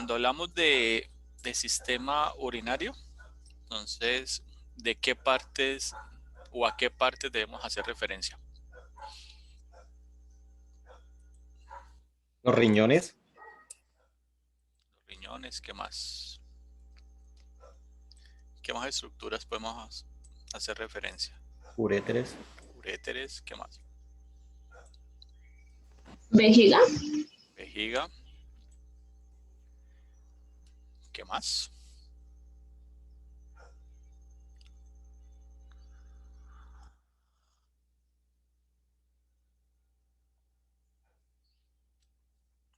cuando hablamos de sistema urinario, entonces, ¿de qué partes o a qué partes debemos hacer referencia? Los riñones, Los riñones, ¿qué más? ¿Qué más estructuras podemos hacer referencia? uréteres, Uréteres, ¿qué más? Vejiga, Vejiga, ¿qué más?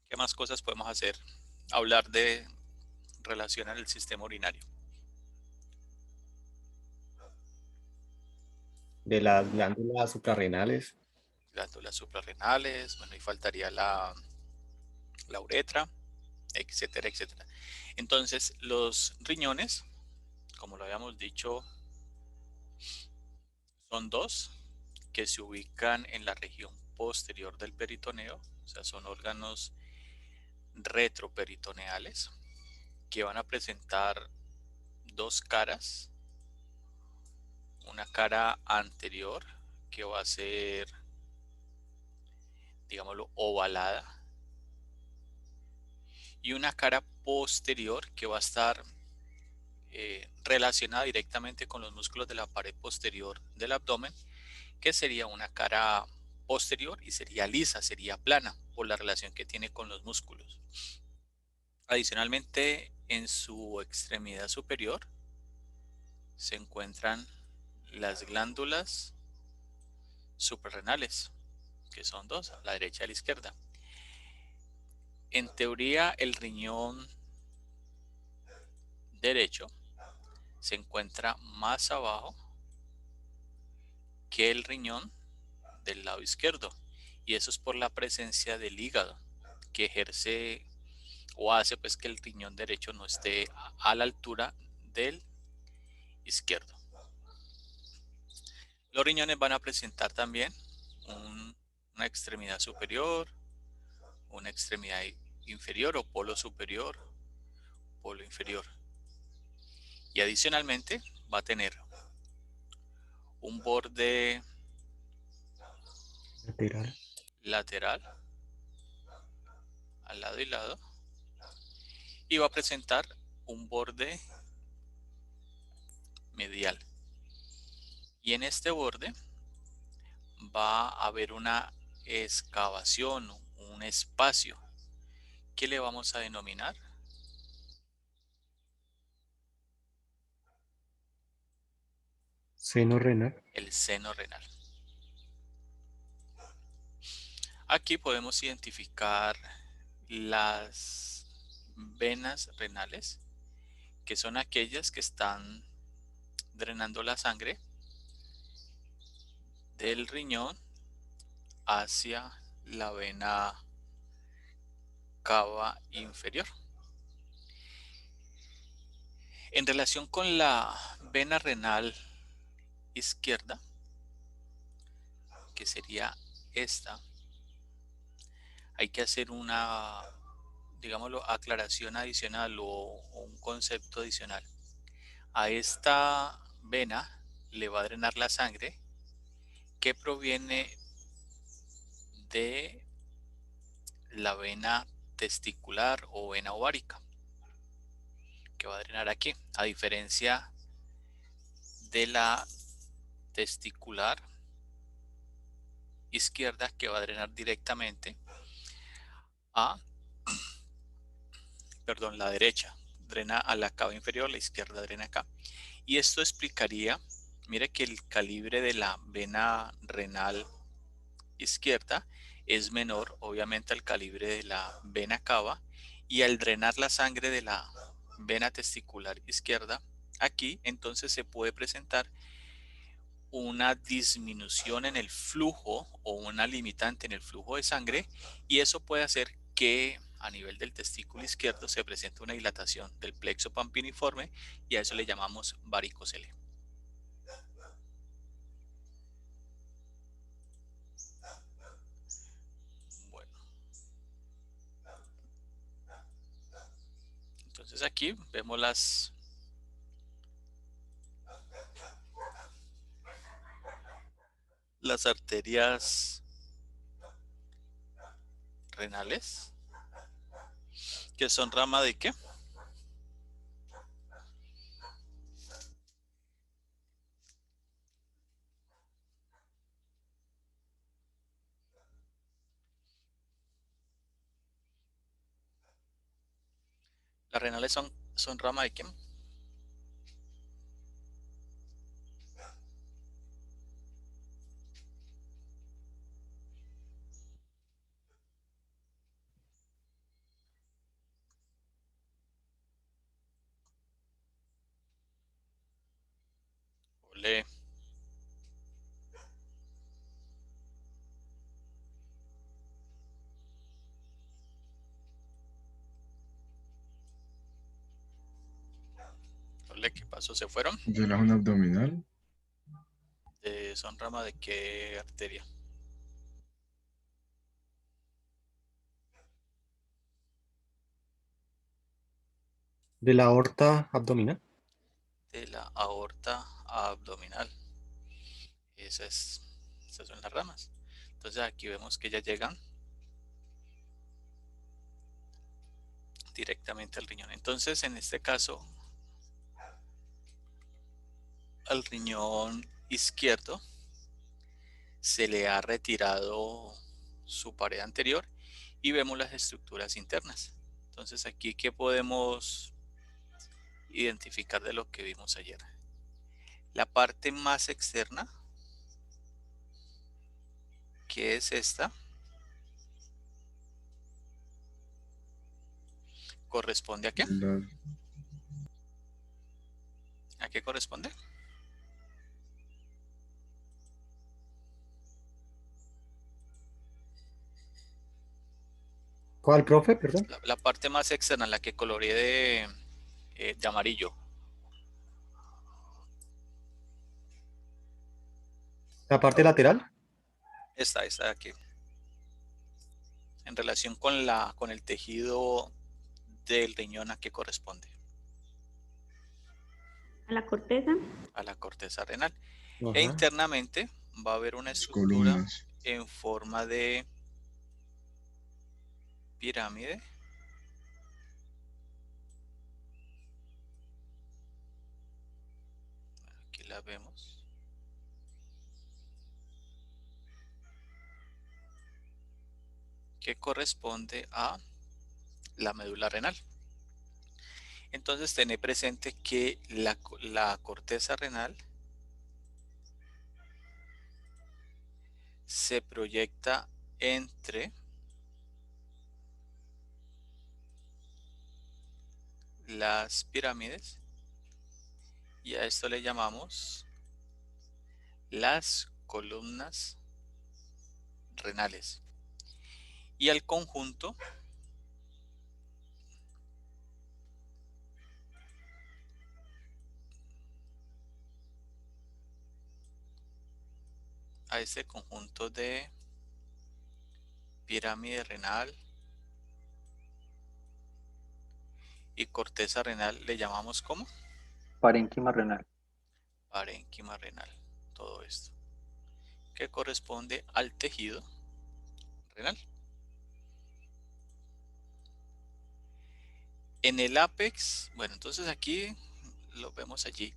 ¿Qué más cosas podemos hacer? Hablar de relación al sistema urinario. de las glándulas suprarrenales, Glándulas suprarrenales, bueno, y faltaría la uretra, etcétera, etcétera. Entonces, los riñones, como lo habíamos dicho, son dos que se ubican en la región posterior del peritoneo, o sea, son órganos retroperitoneales que van a presentar dos caras, una cara anterior que va a ser, digámoslo, ovalada, y una cara posterior que va a estar relacionada directamente con los músculos de la pared posterior del abdomen, que sería una cara posterior y sería lisa, sería plana por la relación que tiene con los músculos. Adicionalmente, en su extremidad superior se encuentran las glándulas suprarrenales, que son dos, a la derecha y a la izquierda. En teoría, el riñón derecho se encuentra más abajo que el riñón del lado izquierdo, y eso es por la presencia del hígado, que ejerce o hace pues que el riñón derecho no esté a la altura del izquierdo. Los riñones van a presentar también una extremidad superior, una extremidad inferior o polo superior, polo inferior. Y adicionalmente va a tener un borde lateral, lateral al lado y lado, y va a presentar un borde medial. Y en este borde va a haber una excavación, un espacio que le vamos a denominar seno renal, el seno renal. Aquí podemos identificar las venas renales, que son aquellas que están drenando la sangre del riñón hacia la vena cava inferior. En relación con la vena renal izquierda, que sería esta, hay que hacer una, digámoslo, aclaración adicional o un concepto adicional. A esta vena le va a drenar la sangre que proviene de la vena testicular o vena ovárica, que va a drenar aquí, a diferencia de la testicular izquierda, que va a drenar directamente a, perdón, la derecha drena a la cava inferior, la izquierda drena acá. Y esto explicaría, mire que el calibre de la vena renal izquierda es menor, obviamente, al calibre de la vena cava, y al drenar la sangre de la vena testicular izquierda aquí, entonces se puede presentar una disminución en el flujo o una limitante en el flujo de sangre, y eso puede hacer que a nivel del testículo izquierdo se presente una dilatación del plexo pampiniforme, y a eso le llamamos varicocele. Bueno, Entonces aquí vemos las arterias renales, que son rama de ¿qué? Las renales son rama de ¿qué? Ole. Ole, ¿qué pasó? ¿Se fueron? De la zona abdominal. ¿Son rama de qué arteria? De la aorta abdominal. De la aorta abdominal. Esas son las ramas. Entonces aquí vemos que ya llegan directamente al riñón. Entonces en este caso, al riñón izquierdo se le ha retirado su pared anterior y vemos las estructuras internas. Entonces aquí, ¿qué podemos identificar de lo que vimos ayer? La parte más externa, que es esta, ¿corresponde a qué? La- ¿A qué corresponde? ¿Cuál, profe? Perdón. La parte más externa, la que coloreé de amarillo. La parte lateral. Esta de aquí. En relación con el tejido del riñón, ¿a qué corresponde? A la corteza. A la corteza renal. E Ajá. internamente va a haber una Las estructura columnas. en forma de pirámide. Aquí la vemos. Que corresponde a la médula renal. Entonces, tener presente que la corteza renal se proyecta entre las pirámides y a esto le llamamos las columnas renales. Y al conjunto a este conjunto de pirámide renal y corteza renal le llamamos como Parénquima renal. parénquima renal. Todo esto que corresponde al tejido renal. En el ápex, bueno, entonces aquí lo vemos allí.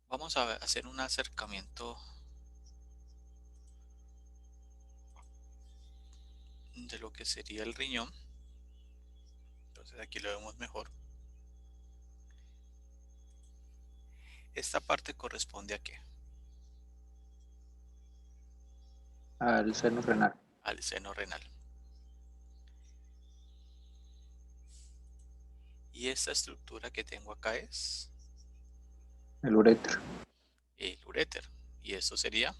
Vamos a hacer un acercamiento de lo que sería el riñón. Entonces aquí lo vemos mejor. Esta parte corresponde a qué? Al seno renal. Al seno renal. Y esta estructura que tengo acá es El uréter. el uréter. Y esto sería,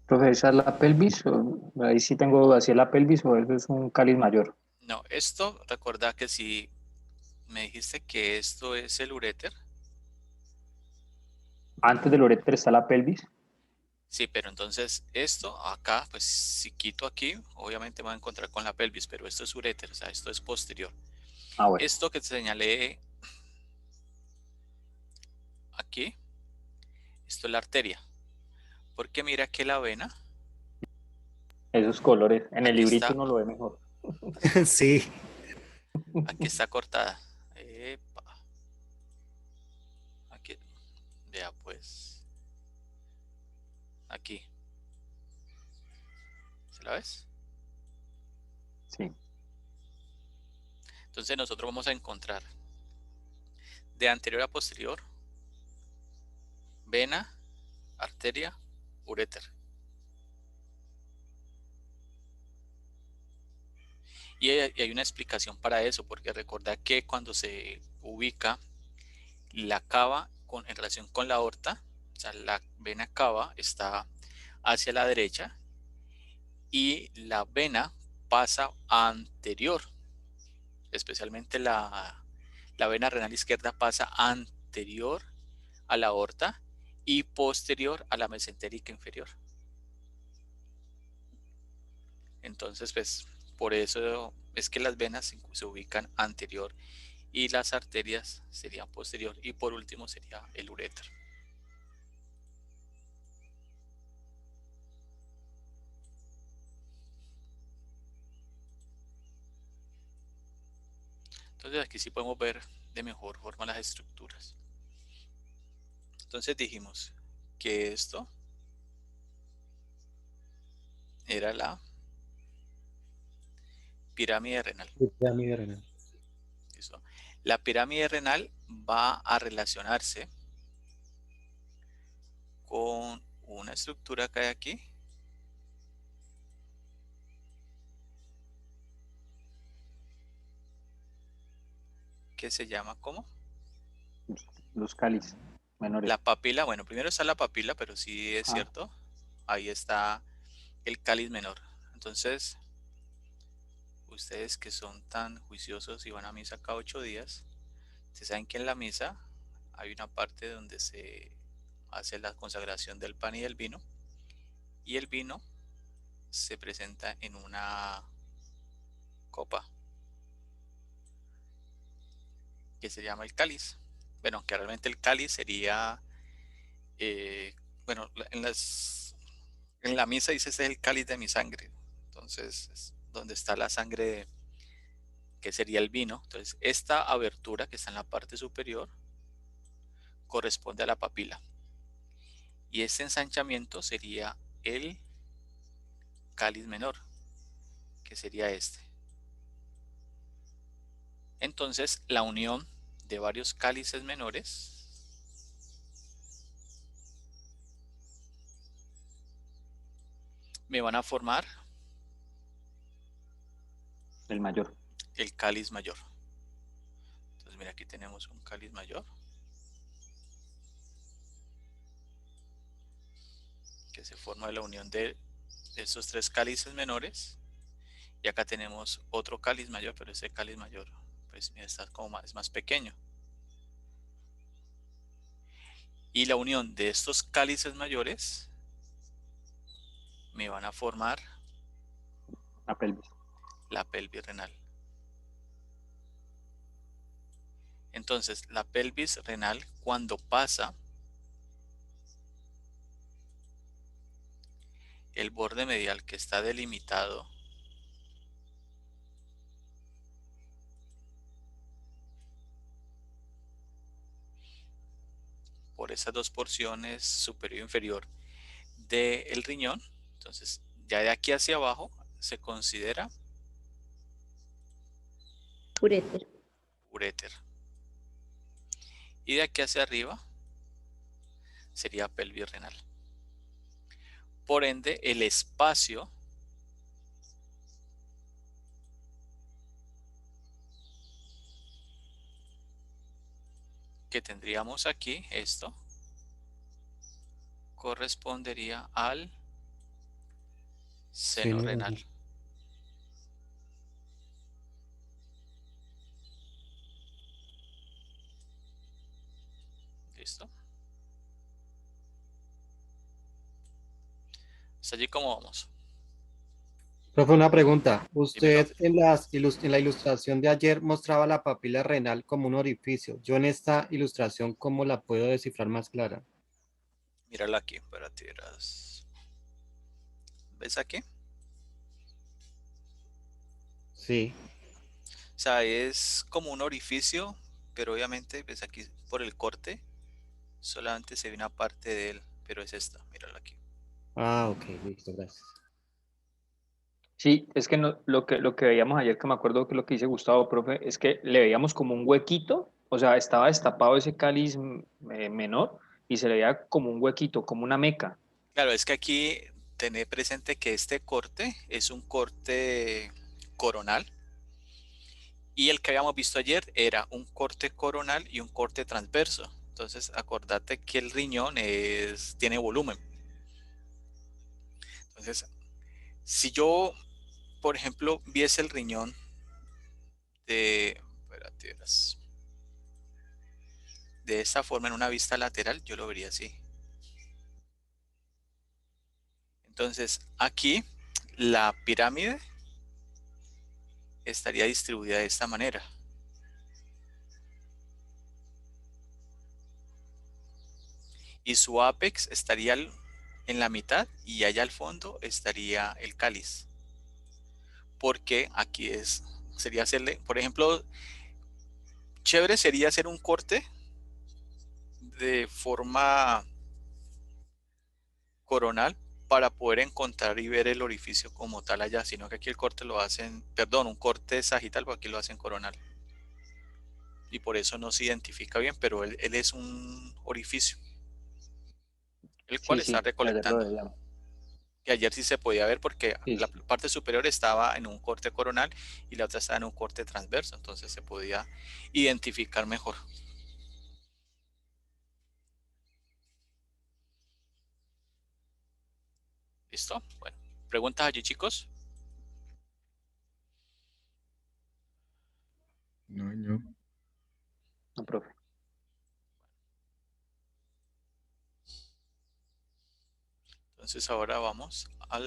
Profe, ¿esa es la pelvis? Ahí sí tengo dudas, si es la pelvis o eso es un cáliz mayor. no, esto, recuerda que si me dijiste que esto es el uréter, Antes del uréter está la pelvis. Sí, pero entonces esto acá, pues si quito aquí, obviamente me voy a encontrar con la pelvis, pero esto es uréter, o sea, esto es posterior. Ah, bueno. Esto que te señalé aquí, esto es la arteria. Porque mira que la vena, Esos colores. En el aquí librito está, uno lo ve mejor. Sí, aquí está cortada. Epa, aquí, vea pues, aquí, ¿se la ves? Sí. Entonces nosotros vamos a encontrar de anterior a posterior, vena, arteria, uréter. Y hay una explicación para eso, porque recuerda que cuando se ubica la cava en relación con la aorta, o sea, la vena cava está hacia la derecha y la vena pasa anterior, especialmente la vena renal izquierda pasa anterior a la aorta y posterior a la mesentérica inferior. Entonces, pues, por eso es que las venas se ubican anterior y las arterias serían posterior y por último sería el uréter. Entonces aquí sí podemos ver de mejor forma las estructuras. Entonces dijimos que esto era la pirámide renal. pirámide renal. ¿Listo? La pirámide renal va a relacionarse con una estructura que hay aquí, que se llama ¿cómo? Los cálices menores. La papila. Bueno, primero está la papila, pero sí es Ah, cierto, ahí está el cáliz menor. Entonces, ustedes que son tan juiciosos y van a misa cada 8 días, se saben que en la misa hay una parte donde se hace la consagración del pan y del vino, y el vino se presenta en una copa que se llama el cáliz. Bueno, que realmente el cáliz sería, bueno, en la misa dice: este es el cáliz de mi sangre. Entonces, es donde está la sangre, que sería el vino. Entonces, esta abertura que está en la parte superior corresponde a la papila. Y este ensanchamiento sería el cáliz menor, que sería este. Entonces, la unión de varios cálices menores me van a formar el mayor. el cáliz mayor. Entonces, mira, aquí tenemos un cáliz mayor que se forma de la unión de estos tres cálices menores. Y acá tenemos otro cáliz mayor, pero ese cáliz mayor, pues mira, está como es más pequeño. Y la unión de estos cálices mayores me van a formar La pelvis. la pelvis renal. Entonces, la pelvis renal, cuando pasa el borde medial que está delimitado por esas dos porciones superior e inferior del riñón, entonces ya de aquí hacia abajo se considera Uréter. uréter. Y de aquí hacia arriba sería pelvis renal. Por ende, el espacio que tendríamos aquí, esto, correspondería al seno Seno renal. renal. ¿Listo? ¿Hasta allí cómo vamos? Profe, una pregunta. Dímelo. Usted en la ilustración de ayer mostraba la papila renal como un orificio. Yo en esta ilustración, ¿cómo la puedo descifrar más clara? Mírala aquí, para ti verás. ¿Ves aquí? Sí. O sea, es como un orificio, pero obviamente, ves aquí por el corte, solamente se ve una parte de él, pero es esta, mírala aquí. Ah, ok, listo, gracias. Sí, es que lo que veíamos ayer, que me acuerdo que lo que dice Gustavo, profe, es que le veíamos como un huequito, o sea, estaba destapado ese cáliz menor y se le veía como un huequito, como una meca. Claro, es que aquí tener presente que este corte es un corte coronal y el que habíamos visto ayer era un corte coronal y un corte transverso. Entonces, acordate que el riñón tiene volumen. Entonces, si yo, por ejemplo, viese el riñón espérate, de esta forma en una vista lateral, yo lo vería así. Entonces, aquí la pirámide estaría distribuida de esta manera. Y su apex estaría en la mitad y allá al fondo estaría el cáliz. Porque aquí sería hacerle, por ejemplo, chévere sería hacer un corte de forma coronal para poder encontrar y ver el orificio como tal allá, sino que aquí el corte lo hacen, perdón, un corte sagital, porque aquí lo hacen coronal. Y por eso no se identifica bien, pero él es un orificio, el Sí, cual está sí, ayer lo recolectando. veíamos. Que ayer sí se podía ver porque Sí, la sí. parte superior estaba en un corte coronal y la otra estaba en un corte transverso, entonces se podía identificar mejor. ¿Listo? Bueno, preguntas allí, chicos. No, no. No, profe. Entonces ahora vamos a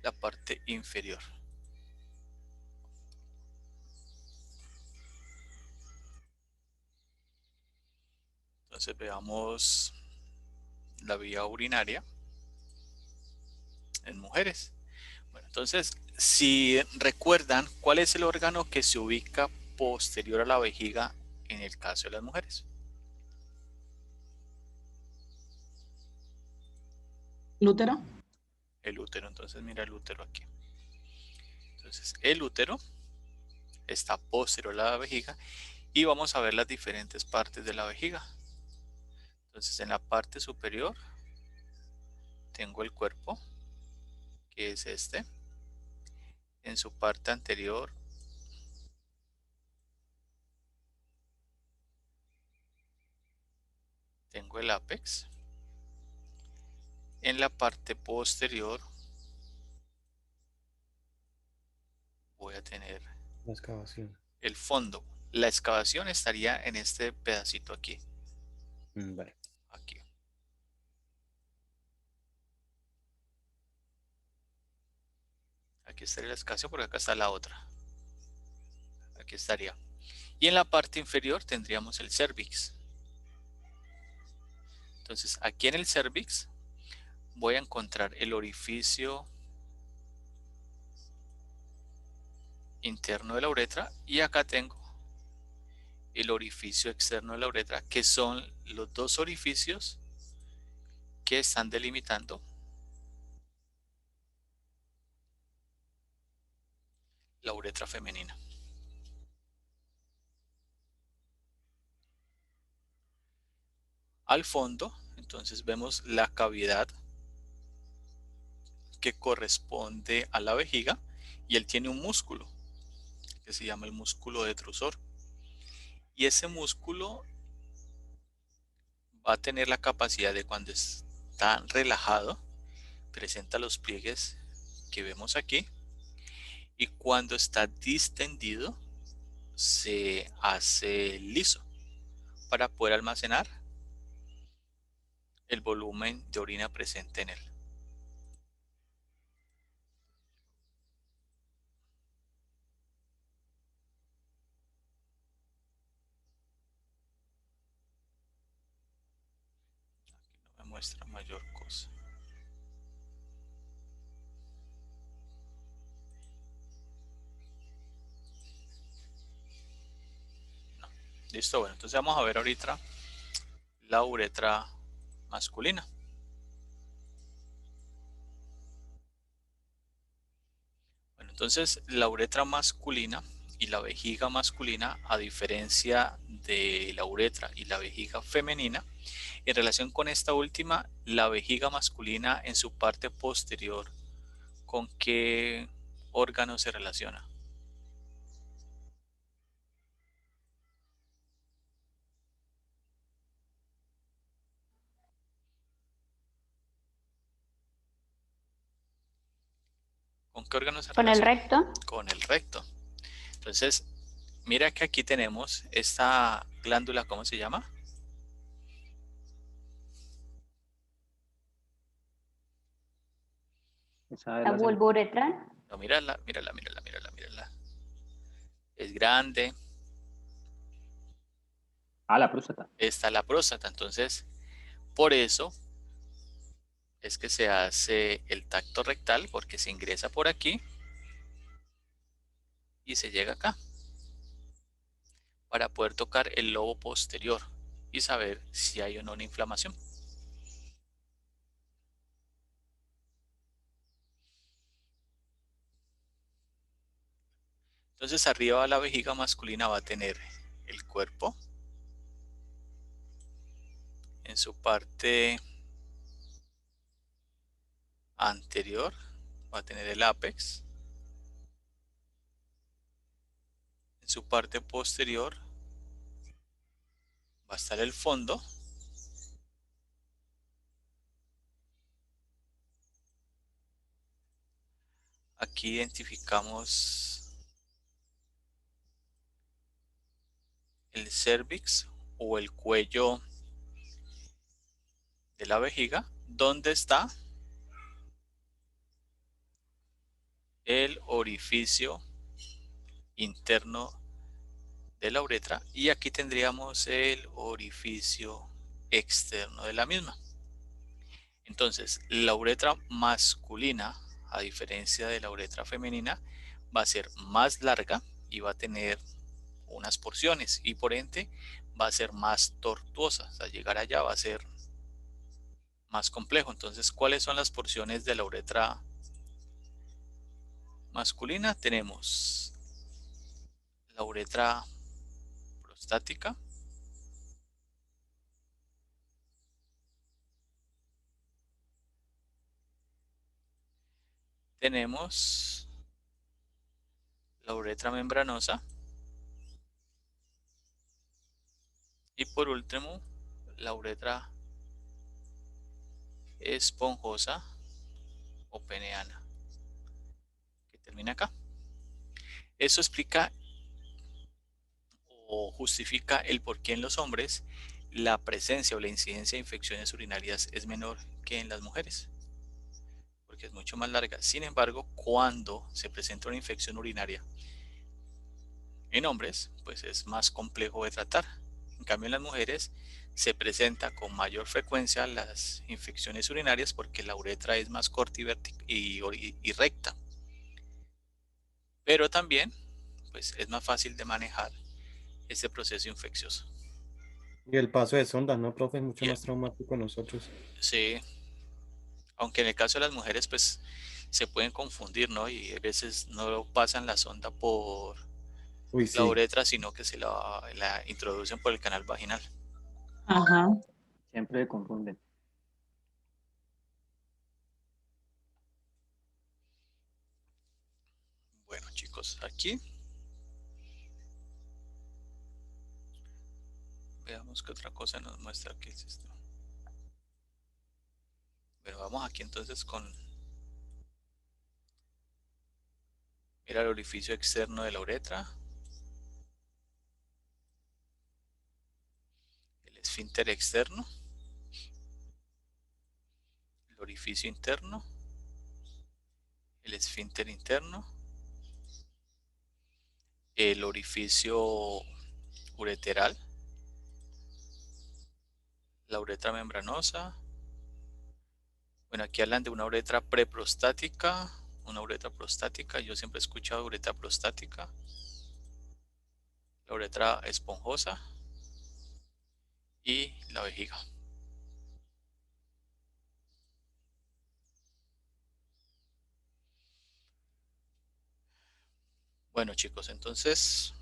la parte inferior. Entonces veamos la vía urinaria en mujeres. Bueno, entonces, si recuerdan, ¿cuál es el órgano que se ubica posterior a la vejiga en el caso de las mujeres? Lútero. El útero. Entonces, mira el útero aquí. Entonces, el útero está posterior a la vejiga y vamos a ver las diferentes partes de la vejiga. Entonces, en la parte superior tengo el cuerpo, que es este. En su parte anterior tengo el ápex. En la parte posterior voy a tener La excavación. el fondo. La excavación estaría en este pedacito aquí. Vale. Aquí. Aquí estaría la excavación porque acá está la otra. Aquí estaría. Y en la parte inferior tendríamos el cervix. Entonces aquí en el cervix voy a encontrar el orificio interno de la uretra y acá tengo el orificio externo de la uretra, que son los dos orificios que están delimitando la uretra femenina. Al fondo, entonces vemos la cavidad que corresponde a la vejiga y él tiene un músculo que se llama el músculo detrusor. Y ese músculo va a tener la capacidad de cuando está relajado, presenta los pliegues que vemos aquí y cuando está distendido se hace liso para poder almacenar el volumen de orina presente en él. muestra mayor cosa. No. Listo, bueno, entonces vamos a ver ahorita la uretra masculina. Bueno, entonces la uretra masculina y la vejiga masculina, a diferencia de la uretra y la vejiga femenina, en relación con esta última, la vejiga masculina en su parte posterior, ¿con qué órgano se relaciona? ¿Con qué órgano se Con el relaciona? recto. Con el recto. Entonces, mira que aquí tenemos esta glándula, ¿cómo se llama? Esa es La la vulva uretral. No, mírala, mírala, mírala, mírala, mírala. Es grande. la próstata. Está la próstata. Entonces, por eso es que se hace el tacto rectal, porque se ingresa por aquí y se llega acá para poder tocar el lobo posterior y saber si hay o no una inflamación. Entonces, arriba la vejiga masculina va a tener el cuerpo en su parte anterior, va a tener el ápex, en su parte posterior va a estar el fondo, aquí identificamos el cervix o el cuello de la vejiga, donde está el orificio interno de la uretra, y aquí tendríamos el orificio externo de la misma. Entonces, la uretra masculina, a diferencia de la uretra femenina, va a ser más larga y va a tener unas porciones, y por ende va a ser más tortuosa. O sea, llegar allá va a ser más complejo. Entonces, ¿cuáles son las porciones de la uretra masculina? Tenemos la uretra prostática, tenemos la uretra membranosa y por último la uretra esponjosa o peneana, que termina acá. Eso explica o justifica el por qué en los hombres la presencia o la incidencia de infecciones urinarias es menor que en las mujeres, porque es mucho más larga. Sin embargo, cuando se presenta una infección urinaria en hombres, pues es más complejo de tratar. En cambio, en las mujeres se presenta con mayor frecuencia las infecciones urinarias porque la uretra es más corta y recta. Pero también, pues es más fácil de manejar este proceso infeccioso. Y el paso de sonda, ¿no, profe? Es mucho Y más traumático en nosotros. sí, aunque en el caso de las mujeres, pues se pueden confundir, ¿no? Y a veces no pasan la sonda por Uy, la sí. uretra, sino que se la introducen por el canal vaginal. Ajá. Siempre se confunden. Bueno, chicos, aquí veamos qué otra cosa nos muestra aquí el sistema. Bueno, vamos aquí entonces con, mira, el orificio externo de la uretra, el esfínter externo, el orificio interno, el esfínter interno, el orificio ureteral, la uretra membranosa, Bueno, aquí hablan de una uretra preprostática, una uretra prostática. Yo siempre he escuchado uretra prostática, la uretra esponjosa y la vejiga. Bueno, chicos, entonces